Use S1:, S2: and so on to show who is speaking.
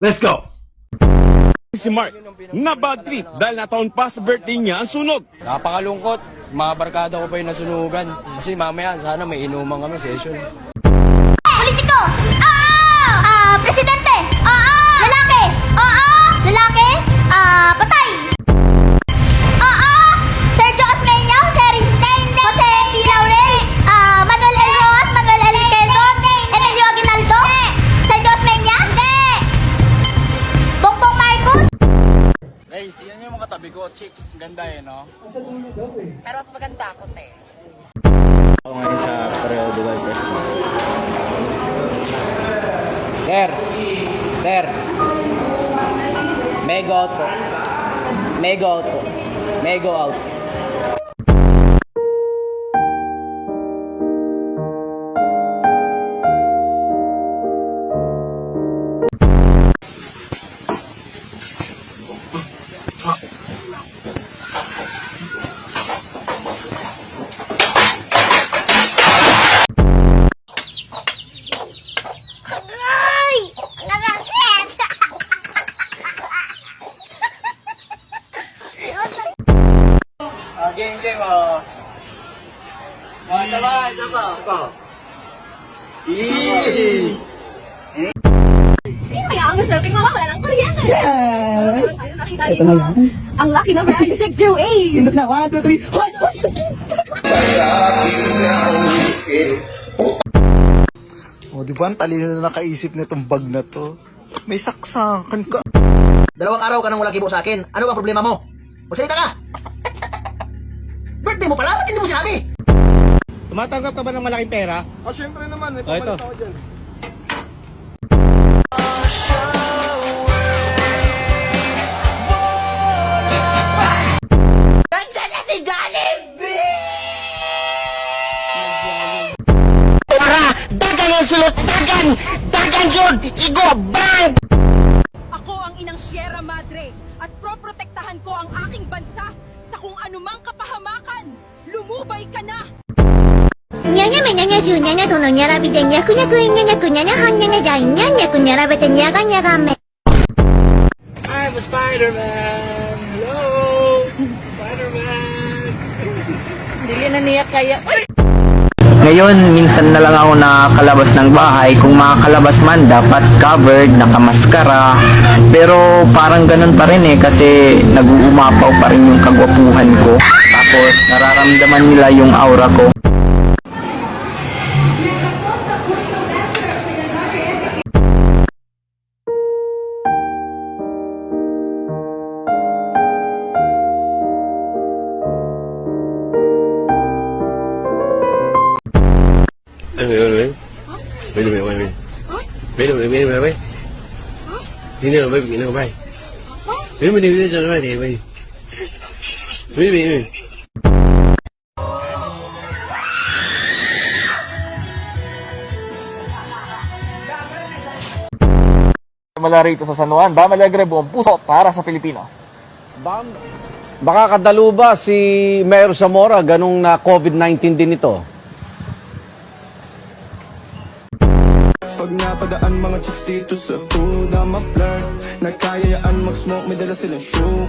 S1: Let's go!
S2: Si Mark, na bad trip dahil nataon pa sa birthday niya ang sunog.
S3: Napakalungkot. Mga barkada ko pa yung nasunugan. Kasi mamaya sana may inuman kami session.
S4: Politiko! Oo! Presidente! Oo! Lalaki! Oo! Lalaki! Patay! Oo! Sergio Osmeña! Jose Rizal! Jose P. Laurel! Manuel L. Rojas! Manuel L. Quezon! Emilio Aguinaldo! Sergio Osmeña! Bongbong Marcos!
S3: Guys, tingnan nyo yung mga katabi ko. Chicks, ganda eh, no?
S4: Pero mas maganda ako, te.
S3: Ako ngayon sa Pareo Dugal Festival. Sir! Sir! May go out po. May go out po. May go out.
S4: Ay! Nakakit!
S3: Game, oh. Isa pa.
S5: Kaya ang gusto, tingnan mo wala ng kuryente. Ito na yan. Ang lucky number ay 608.
S6: Indot na, 1, 2, 3, 1, 2, 3.
S1: O, di ba ang talino na nakaisip nitong bag na to? May saksakan ka.
S6: 2 araw ka nang wala kibo sa akin. Ano bang problema mo? Magsalita ka! Birthday mo pala, ba't hindi mo sinabi?
S3: Tumatanggap ka ba ng malaking pera?
S2: Siyempre naman, may
S3: ito.
S2: ako dyan.
S5: Ako ang inang Sierra Madre at proprotektahan ko ang aking bansa sa kung anumang kapahamakan. Lumubay ka na!
S4: Nyanya menyanya junyanya tono nyarabi de nyaku nyaku nyanya kunyanya hanyanya janya nyaku nyarabe te nyaga nyaga me.
S3: I'm a Spider-Man! Hello! Spider-Man!
S5: Hindi na niya kaya.
S7: Ngayon, minsan na lang ako nakakalabas ng bahay. Kung makakalabas man, dapat covered, nakamaskara. Pero parang ganun pa rin eh, kasi nag-uumapaw pa rin yung kagwapuhan ko. Tapos, nararamdaman nila yung aura ko.
S8: Mula rito sa San Juan, Bam Alegre, buong puso para sa Pilipino.
S9: Baka kadalo ba si Mayor Zamora ganung na COVID-19 din ito?
S10: Pag napadaan mga chicks dito sa hood, I'm a flirt. Nagkayayaan mag-smoke, may dala silang shook.